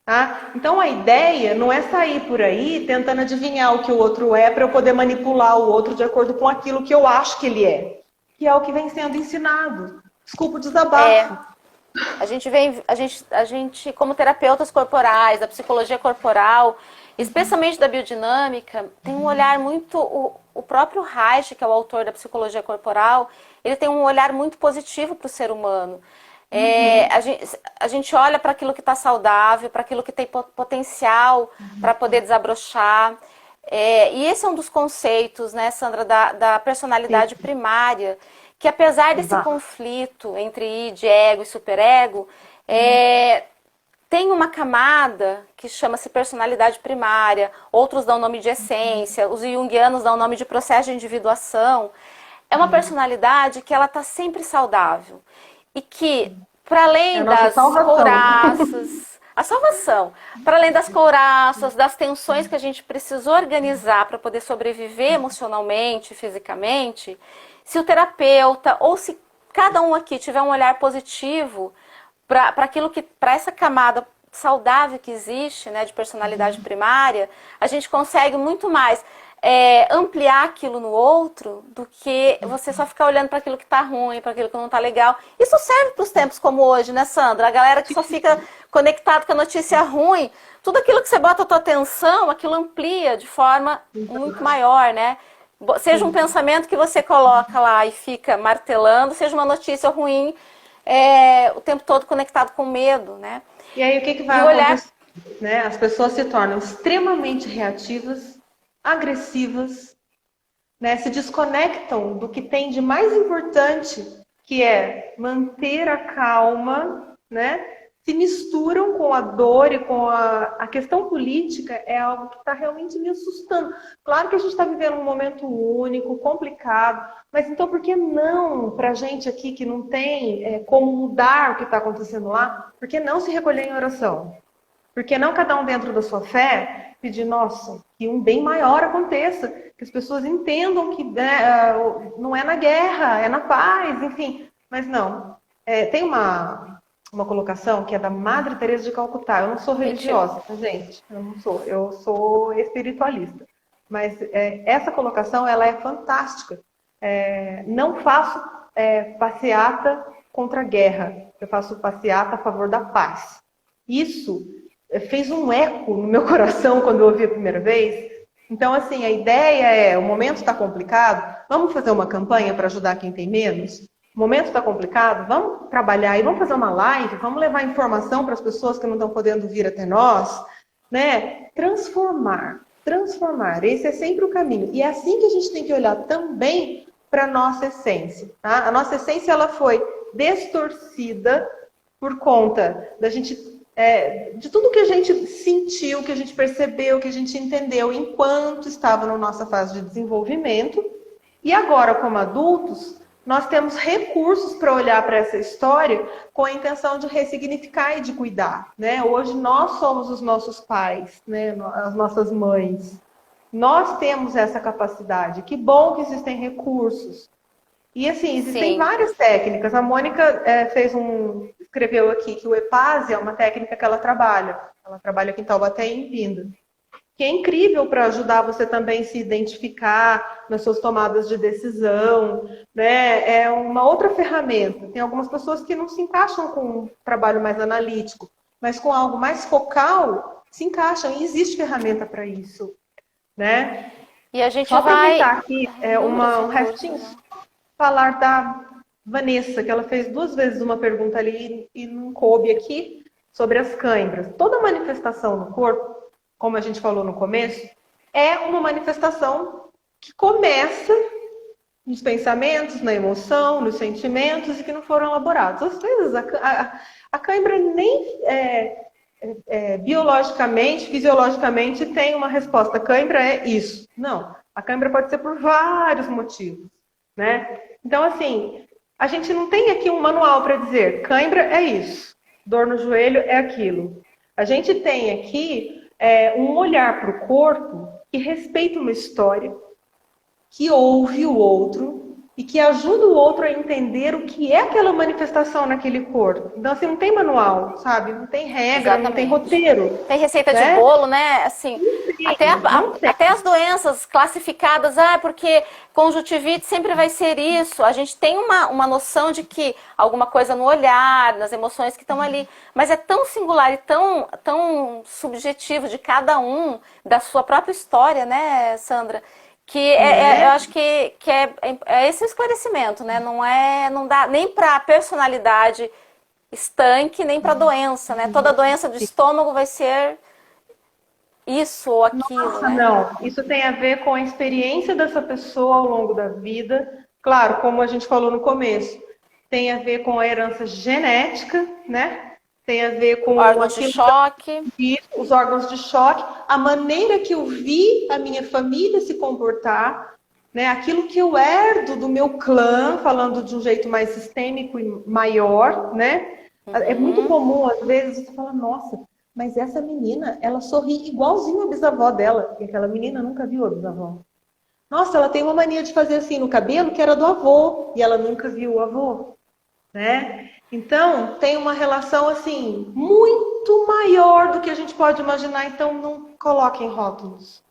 Tá? Então a ideia não é sair por aí tentando adivinhar o que o outro é para eu poder manipular o outro de acordo com aquilo que eu acho que ele é, que é o que vem sendo ensinado. Desculpa o desabafo. A gente, como terapeutas corporais, da psicologia corporal, especialmente da biodinâmica, tem um olhar muito. O próprio Reich, que é o autor da psicologia corporal, ele tem um olhar muito positivo para o ser humano. A gente olha para aquilo que está saudável, para aquilo que tem potencial para poder desabrochar. E esse é um dos conceitos, né, Sandra, da personalidade primária, que apesar desse conflito entre id, ego e superego, tem uma camada que chama-se personalidade primária, outros dão nome de essência, os junguianos dão nome de processo de individuação. É uma personalidade que ela está sempre saudável e que, para além das couraças, a salvação, para além das couraças, das tensões que a gente precisa organizar para poder sobreviver emocionalmente, fisicamente, se o terapeuta ou se cada um aqui tiver um olhar positivo para essa camada saudável que existe, né, de personalidade primária, a gente consegue muito mais ampliar aquilo no outro do que você só ficar olhando para aquilo que está ruim, para aquilo que não está legal. Isso serve para os tempos como hoje, né, Sandra? A galera que só fica conectado com a notícia ruim, tudo aquilo que você bota a tua atenção, aquilo amplia de forma muito maior, né? Seja um pensamento que você coloca lá e fica martelando, seja uma notícia ruim, o tempo todo conectado com medo, né? E aí o que vai acontecer? Né? As pessoas se tornam extremamente reativas, agressivas, né? Se desconectam do que tem de mais importante, que é manter a calma, né? Se misturam com a dor e com a questão política, é algo que está realmente me assustando. Claro que a gente está vivendo um momento único, complicado, mas então por que não, para a gente aqui que não tem como mudar o que está acontecendo lá, por que não se recolher em oração? Por que não cada um dentro da sua fé pedir, nossa, que um bem maior aconteça, que as pessoas entendam que não é na guerra, é na paz, enfim. Mas não, tem uma colocação que é da Madre Teresa de Calcutá. Eu não sou religiosa, gente. Eu não sou. Eu sou espiritualista. Mas essa colocação, ela é fantástica. Não faço passeata contra a guerra. Eu faço passeata a favor da paz. Isso fez um eco no meu coração quando eu ouvi a primeira vez. Então, assim, a ideia o momento está complicado, vamos fazer uma campanha para ajudar quem tem menos? O momento está complicado, vamos trabalhar e vamos fazer uma live, vamos levar informação para as pessoas que não estão podendo vir até nós, né? Transformar. Esse é sempre o caminho. E é assim que a gente tem que olhar também para a nossa essência. Tá? A nossa essência ela foi distorcida por conta da gente, de tudo que a gente sentiu, que a gente percebeu, que a gente entendeu enquanto estava na nossa fase de desenvolvimento. E agora, como adultos, nós temos recursos para olhar para essa história com a intenção de ressignificar e de cuidar, né? Hoje nós somos os nossos pais, né? As nossas mães. Nós temos essa capacidade. Que bom que existem recursos. E assim, existem várias técnicas. A Mônica escreveu aqui que o EPASE é uma técnica que ela trabalha. Ela trabalha aqui em Taubaté e em Pinda. Que é incrível para ajudar você também a se identificar nas suas tomadas de decisão, né? É uma outra ferramenta. Tem algumas pessoas que não se encaixam com um trabalho mais analítico, mas com algo mais focal, se encaixam e existe ferramenta para isso, né? E a gente Só vai... aproveitar aqui um restinho, falar Vanessa, que ela fez 2 vezes uma pergunta ali e não coube aqui, sobre as cãibras. Toda manifestação no corpo, como a gente falou no começo, é uma manifestação que começa nos pensamentos, na emoção, nos sentimentos e que não foram elaborados. Às vezes a cãibra nem biologicamente, fisiologicamente tem uma resposta. A cãibra é isso. Não. A cãibra pode ser por vários motivos, né? Então, assim, a gente não tem aqui um manual para dizer cãibra é isso, dor no joelho é aquilo. A gente tem aqui um olhar para o corpo que respeita uma história, que ouve o outro e que ajuda o outro a entender o que é aquela manifestação naquele corpo. Então, assim, não tem manual, sabe? Não tem regra, Exatamente. não tem roteiro. Tem receita né? de bolo, né? Assim, até as doenças classificadas, porque conjuntivite sempre vai ser isso. A gente tem uma noção de que alguma coisa no olhar, nas emoções que estão ali. Mas é tão singular e tão subjetivo de cada um, da sua própria história, né, Sandra? Que eu acho que é esse o esclarecimento, né? Não dá nem para a personalidade estanque, nem para a doença, né? Toda doença do estômago vai ser isso ou aquilo. Nossa, né? não. Isso tem a ver com a experiência dessa pessoa ao longo da vida. Claro, como a gente falou no começo, tem a ver com a herança genética, né? Tem a ver com órgãos de choque. Os órgãos de choque, a maneira que eu vi a minha família se comportar, né? Aquilo que eu herdo do meu clã, falando de um jeito mais sistêmico e maior, né? É muito comum, às vezes, você fala, nossa, mas essa menina, ela sorri igualzinho a bisavó dela, e aquela menina nunca viu a bisavó. Nossa, ela tem uma mania de fazer assim no cabelo, que era do avô, e ela nunca viu o avô, né? Então, tem uma relação, assim, muito maior do que a gente pode imaginar. Então, não coloquem rótulos.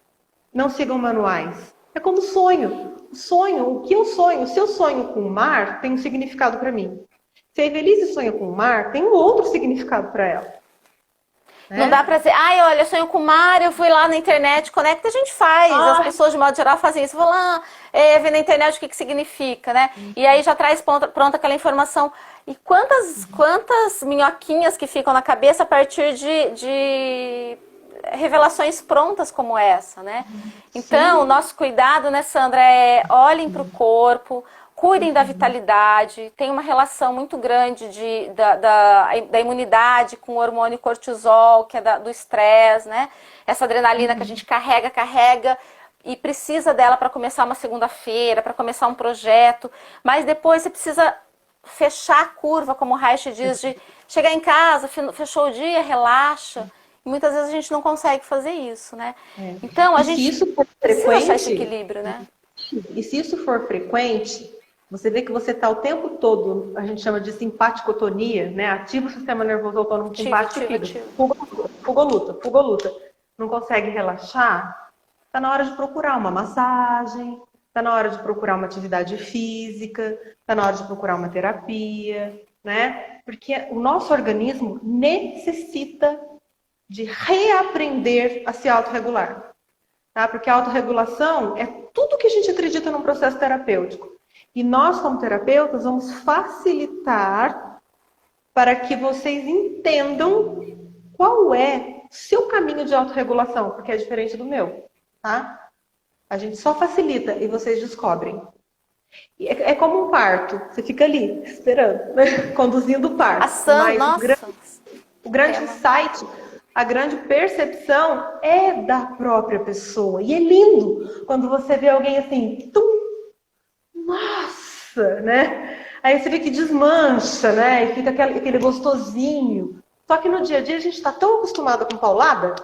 Não sigam manuais. É como sonho. O sonho, o que eu sonho? Se eu sonho com o mar, tem um significado para mim. Se a Evelise sonha com o mar, tem um outro significado para ela. Né? Não dá pra dizer, olha, eu sonho com o mar, eu fui lá na internet, conecta, a gente faz. As pessoas, de modo geral, fazem isso. Vou lá ver na internet o que significa, né? E aí já traz pronta aquela informação. E quantas minhoquinhas que ficam na cabeça a partir de revelações prontas como essa, né? Então, o nosso cuidado, né, Sandra, olhem para o corpo, cuidem da vitalidade, tem uma relação muito grande da imunidade com o hormônio cortisol, que é do estresse, né? Essa adrenalina que a gente carrega e precisa dela para começar uma segunda-feira, para começar um projeto, mas depois você precisa fechar a curva, como o Reich diz, de chegar em casa, fechou o dia, relaxa. E muitas vezes a gente não consegue fazer isso, né? Então, a gente precisa achar esse equilíbrio, né? E se isso for frequente, você vê que você está o tempo todo, a gente chama de simpaticotonia, né? Ativa o sistema nervoso autônomo simpático. Fuga ou luta. Não consegue relaxar? Está na hora de procurar uma massagem, está na hora de procurar uma atividade física, está na hora de procurar uma terapia, né? Porque o nosso organismo necessita de reaprender a se autorregular. Tá? Porque a autorregulação é tudo que a gente acredita num processo terapêutico. E nós, como terapeutas, vamos facilitar para que vocês entendam qual é o seu caminho de autorregulação, porque é diferente do meu. Tá? A gente só facilita e vocês descobrem. É como um parto. Você fica ali, esperando, né? Conduzindo o parto. O grande insight, a grande percepção é da própria pessoa. E é lindo quando você vê alguém assim, nossa, né? Aí você vê que desmancha, né? E fica aquele gostosinho. Só que no dia a dia a gente está tão acostumado com paulada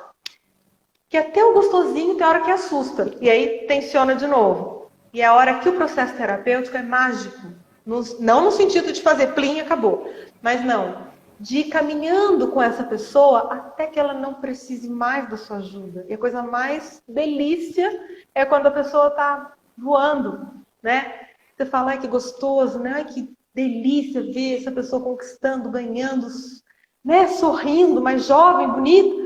que até o gostosinho tem hora que assusta. E aí tensiona de novo. E é a hora que o processo terapêutico é mágico. Não no sentido de fazer plim e acabou. Mas não. De ir caminhando com essa pessoa até que ela não precise mais da sua ajuda. E a coisa mais delícia é quando a pessoa está voando, né? Você fala, ai, que gostoso, né? Ai, que delícia ver essa pessoa conquistando, ganhando, né? Sorrindo, mais jovem, bonita.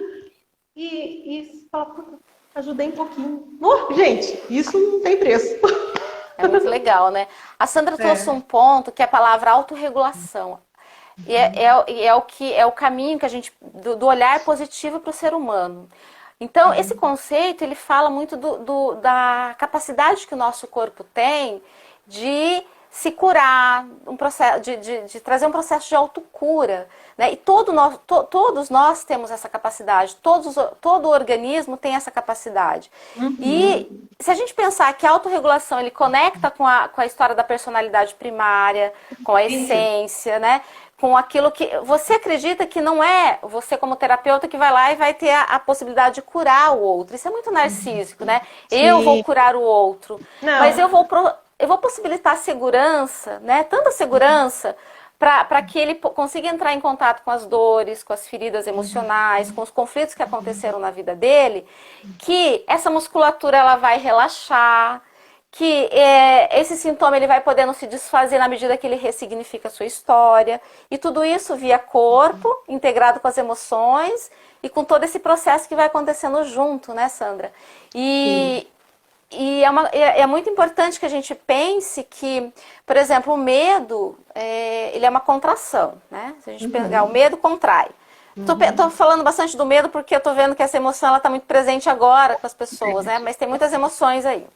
E você fala, puta, ajudei um pouquinho. Gente, isso não tem preço. É muito legal, né? A Sandra trouxe É. um ponto que é a palavra autorregulação. É o caminho que a gente do olhar positivo para o ser humano. Então, esse conceito ele fala muito da capacidade que o nosso corpo tem de se curar, um processo, de trazer um processo de autocura. Né? E todos nós temos essa capacidade, todo o organismo tem essa capacidade. E Uhum. se a gente pensar que a autorregulação ele conecta com a história da personalidade primária, com a Isso. essência, né? Com aquilo que você acredita que não é você como terapeuta que vai lá e vai ter a possibilidade de curar o outro. Isso é muito narcísico, né? Eu vou Sim. curar o outro, mas Não. eu vou possibilitar segurança, né? Tanta segurança para que ele consiga entrar em contato com as dores, com as feridas emocionais, com os conflitos que aconteceram na vida dele, que essa musculatura ela vai relaxar, que esse sintoma ele vai podendo se desfazer na medida que ele ressignifica a sua história, e tudo isso via corpo, integrado com as emoções e com todo esse processo que vai acontecendo junto, né, Sandra? Sim. E, é muito importante que a gente pense que, por exemplo, o medo, ele é uma contração, né? Se a gente pegar o Uhum. medo, contrai. Tô falando bastante do medo porque eu tô vendo que essa emoção ela tá muito presente agora com as pessoas, né? Mas tem muitas emoções aí.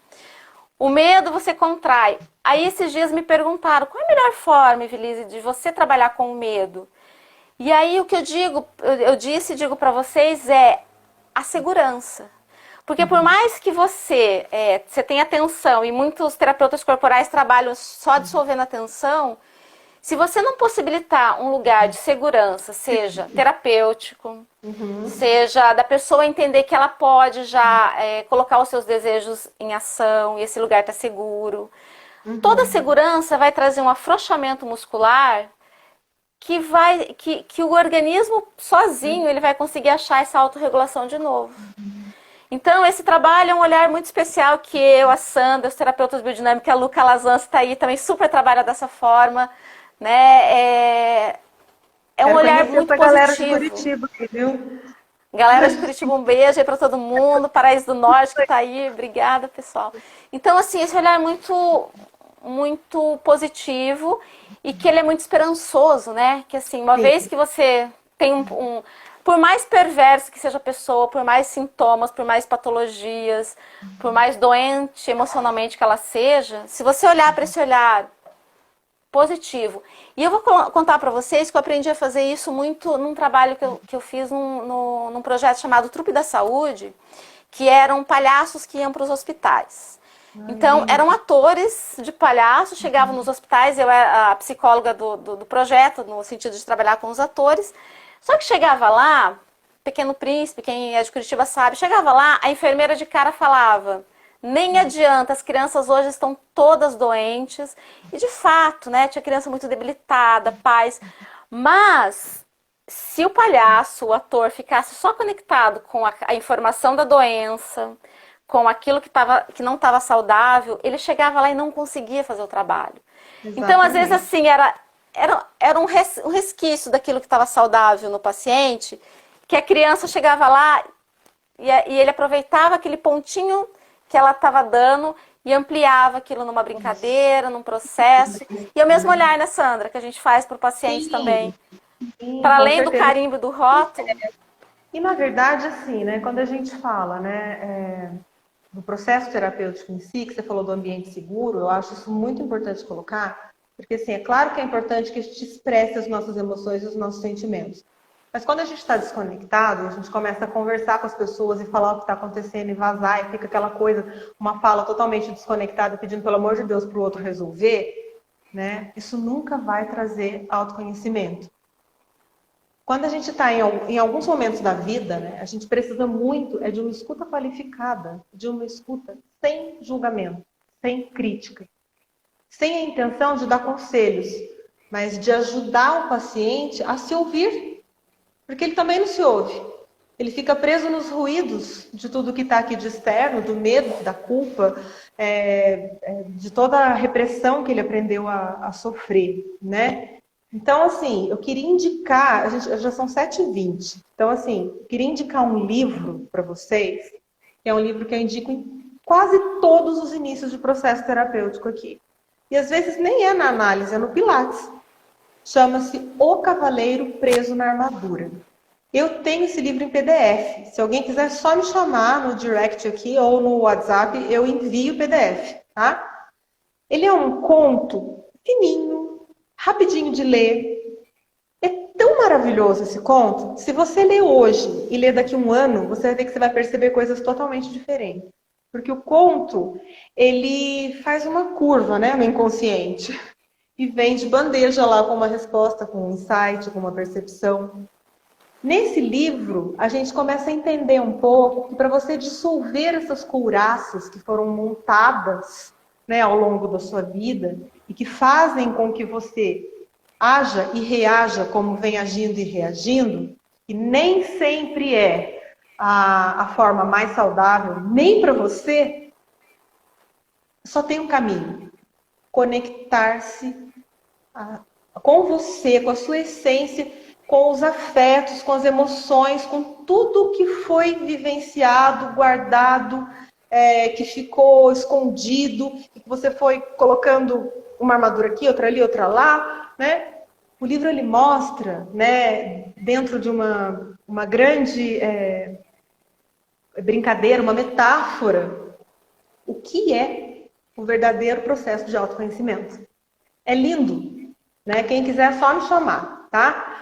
O medo você contrai. Aí esses dias me perguntaram, qual é a melhor forma, Evelise, de você trabalhar com o medo? E aí o que eu digo, eu disse e digo para vocês é a segurança. Porque por mais que você tenha tensão, e muitos terapeutas corporais trabalham só dissolvendo a tensão, se você não possibilitar um lugar de segurança, seja terapêutico, Uhum. seja da pessoa entender que ela pode já colocar os seus desejos em ação e esse lugar está seguro, toda Uhum. segurança vai trazer um afrouxamento muscular que o organismo sozinho ele vai conseguir achar essa autorregulação de novo. Então, esse trabalho é um olhar muito especial que eu, a Sandra, os terapeutas biodinâmicos, a Luca Lazans está aí também super trabalha dessa forma, né? É um Quero olhar conhecer muito essa galera de positivo. Curitiba, aqui, viu? Galera de Curitiba, um beijo aí para todo mundo, Paraíso do Norte que está aí, obrigada, pessoal. Então, assim, esse olhar é muito positivo e que ele é muito esperançoso, né? Que assim, uma vez Sim. que você tem por mais perverso que seja a pessoa, por mais sintomas, por mais patologias, por mais doente emocionalmente que ela seja, se você olhar para esse olhar positivo. E eu vou contar para vocês que eu aprendi a fazer isso muito num trabalho que eu fiz num projeto chamado Trupe da Saúde, que eram palhaços que iam para os hospitais. Ai, Então, lindo. eram atores de palhaço, chegavam nos hospitais, eu era a psicóloga do projeto, no sentido de trabalhar com os atores. Só que chegava lá, Pequeno Príncipe, quem é de Curitiba sabe, chegava lá, a enfermeira de cara falava: nem adianta, as crianças hoje estão todas doentes. E de fato, né, tinha criança muito debilitada, pais. Mas se o palhaço, o ator, ficasse só conectado com a informação da doença, com aquilo que não estava saudável, ele chegava lá e não conseguia fazer o trabalho. Então, às vezes, Exatamente. assim, era um resquício daquilo que estava saudável no paciente, que a criança chegava lá e ele aproveitava aquele pontinho que ela estava dando e ampliava aquilo numa brincadeira, num processo. E é o mesmo olhar, né, Sandra, que a gente faz para o paciente Sim, também. sim, Para com além do certeza. carimbo do rótulo. E na verdade, assim, né, quando a gente fala, né, do processo terapêutico em si, que você falou do ambiente seguro, eu acho isso muito importante colocar, porque assim, é claro que é importante que a gente expresse as nossas emoções e os nossos sentimentos. Mas quando a gente está desconectado, a gente começa a conversar com as pessoas e falar o que está acontecendo e vazar, e fica aquela coisa, uma fala totalmente desconectada, pedindo pelo amor de Deus para o outro resolver, né? Isso nunca vai trazer autoconhecimento. Quando a gente está em alguns momentos da vida, né, a gente precisa muito de uma escuta qualificada, de uma escuta sem julgamento, sem crítica, sem a intenção de dar conselhos, mas de ajudar o paciente a se ouvir, porque ele também não se ouve. Ele fica preso nos ruídos de tudo que está aqui de externo, do medo, da culpa, de toda a repressão que ele aprendeu a sofrer, né? Então, assim, eu queria indicar, já são 7h20, então, assim, eu queria indicar um livro para vocês, que é um livro que eu indico em quase todos os inícios de processo terapêutico aqui. E às vezes nem é na análise, é no Pilates. Chama-se O Cavaleiro Preso na Armadura. Eu tenho esse livro em PDF. Se alguém quiser só me chamar no direct aqui ou no WhatsApp, eu envio o PDF, tá? Ele é um conto fininho, rapidinho de ler. É tão maravilhoso esse conto. Se você ler hoje e ler daqui a um ano, você vai ver que você vai perceber coisas totalmente diferentes. Porque o conto, ele faz uma curva, né, no inconsciente. E vem de bandeja lá com uma resposta, com um insight, com uma percepção. Nesse livro, a gente começa a entender um pouco que para você dissolver essas couraças que foram montadas, né, ao longo da sua vida e que fazem com que você haja e reaja como vem agindo e reagindo, que nem sempre é a forma mais saudável, nem para você, só tem um caminho: conectar-se com você, com a sua essência, com os afetos, com as emoções, com tudo que foi vivenciado, guardado, que ficou escondido, que você foi colocando uma armadura aqui, outra ali, outra lá, né? O livro ele mostra, né, dentro de uma grande brincadeira, uma metáfora, o que é o verdadeiro processo de autoconhecimento. É lindo, né? Quem quiser é só me chamar, tá?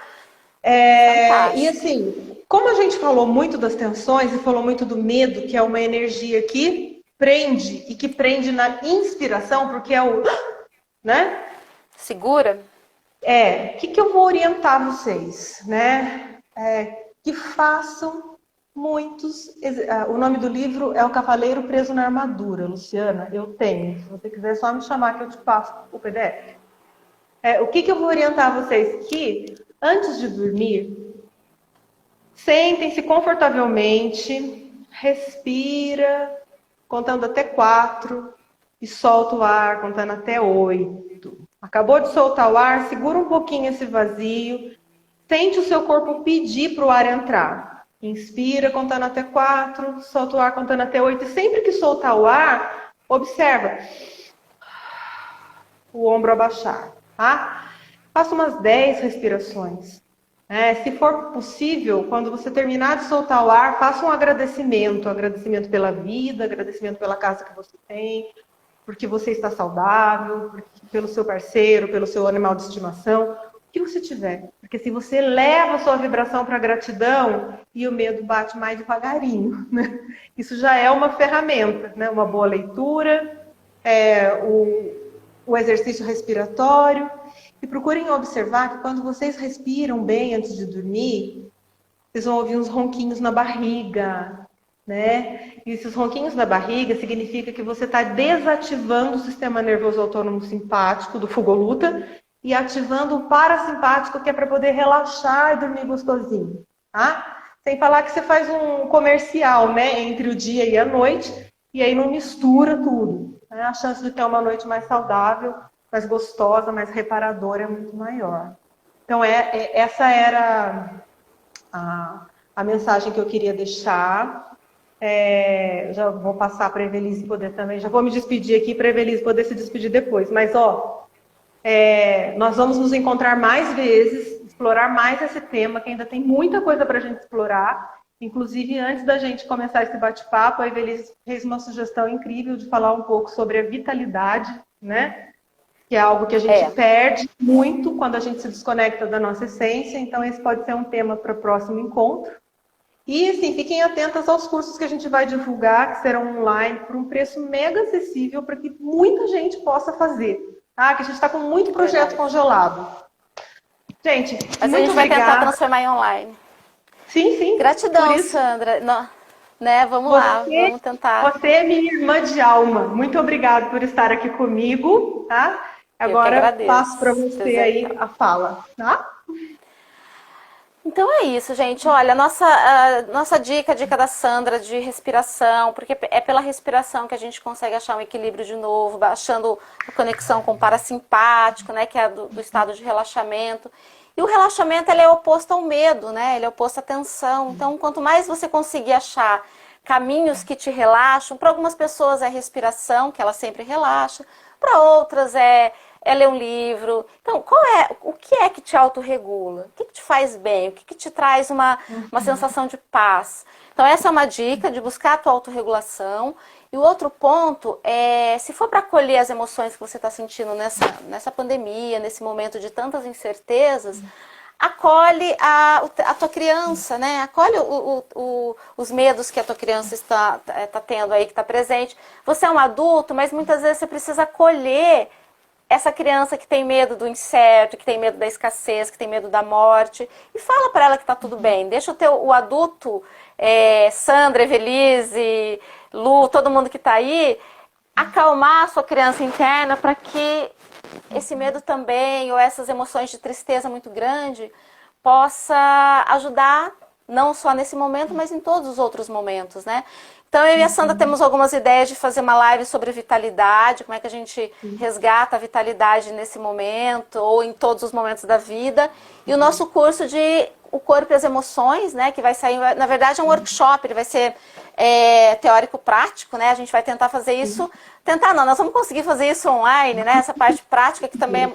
E assim, como a gente falou muito das tensões e falou muito do medo, que é uma energia que prende e que prende na inspiração, porque é o, né? Segura? O que eu vou orientar vocês, né? Que façam muitos. O nome do livro é O Cavaleiro Preso na Armadura, Luciana. Eu tenho. Se você quiser, é só me chamar que eu te passo o PDF. O que eu vou orientar vocês? Que antes de dormir, sentem-se confortavelmente, respira, contando até 4 e solta o ar, contando até 8. Acabou de soltar o ar, segura um pouquinho esse vazio, sente o seu corpo pedir para o ar entrar. Inspira, contando até 4, solta o ar, contando até 8. E sempre que soltar o ar, observa o ombro abaixar, tá? Faça umas 10 respirações. Se for possível, quando você terminar de soltar o ar, faça um agradecimento pela vida, agradecimento pela casa que você tem, porque você está saudável, pelo seu parceiro, pelo seu animal de estimação, o que você tiver. Porque se você leva a sua vibração para a gratidão, e o medo bate mais devagarinho, né? Isso já é uma ferramenta, né? Uma boa leitura, o exercício respiratório. E procurem observar que quando vocês respiram bem antes de dormir, vocês vão ouvir uns ronquinhos na barriga, né? E esses ronquinhos na barriga significa que você está desativando o sistema nervoso autônomo simpático do fugo-luta e ativando o parasimpático, que é para poder relaxar e dormir gostosinho, tá? Sem falar que você faz um comercial, né, entre o dia e a noite, e aí não mistura tudo, né? A chance de ter uma noite mais saudável, mais gostosa, mais reparadora é muito maior. Então, essa era a mensagem que eu queria deixar. Já vou passar para a Evelise poder também, já vou me despedir aqui para a Evelise poder se despedir depois. Mas, nós vamos nos encontrar mais vezes, explorar mais esse tema, que ainda tem muita coisa para a gente explorar. Inclusive, antes da gente começar esse bate-papo, a Evelise fez uma sugestão incrível de falar um pouco sobre a vitalidade, né? Que é algo que a gente perde muito quando a gente se desconecta da nossa essência. Então, esse pode ser um tema para o próximo encontro. E, assim, fiquem atentas aos cursos que a gente vai divulgar, que serão online, por um preço mega acessível, para que muita gente possa fazer. Tá? Que a gente está com muito projeto congelado. Gente, mas muito a gente vai obrigada. tentar transformar em online. Sim. Gratidão, Sandra. Né? Vamos lá, vamos tentar. Você é minha irmã de alma. Muito obrigada por estar aqui comigo, tá? Agora passo para você aí a fala, tá? Então é isso, gente. Olha, a nossa dica, a dica da Sandra de respiração, porque é pela respiração que a gente consegue achar um equilíbrio de novo, achando a conexão com o parasimpático, né, que é do estado de relaxamento. E o relaxamento, ele é oposto ao medo, né? Ele é oposto à tensão. Então, quanto mais você conseguir achar caminhos que te relaxam. Para algumas pessoas é respiração, que ela sempre relaxa. Para outras é ler um livro. Então, o que é que te autorregula? O que te faz bem? O que te traz uma sensação de paz? Então, essa é uma dica de buscar a tua autorregulação. E o outro ponto é, se for para acolher as emoções que você está sentindo nessa pandemia, nesse momento de tantas incertezas, acolhe a tua criança, né? Acolhe os medos que a tua criança está tendo aí, que está presente. Você é um adulto, mas muitas vezes você precisa acolher essa criança que tem medo do incerto, que tem medo da escassez, que tem medo da morte, e fala para ela que está tudo bem. Deixa o adulto, Sandra, Evelise, Lu, todo mundo que está aí, acalmar a sua criança interna para que esse medo também, ou essas emoções de tristeza muito grande, possa ajudar, não só nesse momento, mas em todos os outros momentos, né? Então, eu e a Sandra temos algumas ideias de fazer uma live sobre vitalidade, como é que a gente resgata a vitalidade nesse momento, ou em todos os momentos da vida. E o nosso curso de O Corpo e as Emoções, né, que vai sair, na verdade é um workshop, ele vai ser teórico-prático, né? A gente vai tentar fazer isso, tentar não, nós vamos conseguir fazer isso online, né? Essa parte prática que também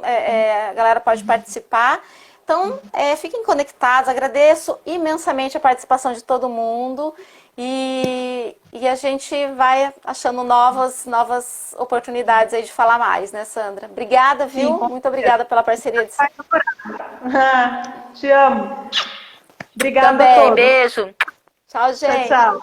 a galera pode participar. Então, fiquem conectados, agradeço imensamente a participação de todo mundo. E a gente vai achando novas oportunidades aí de falar mais, né, Sandra? Obrigada, viu? Sim, muito obrigada pela parceria. Te amo. Obrigada Também, a todos. beijo. Tchau, Tchau, gente. tchau.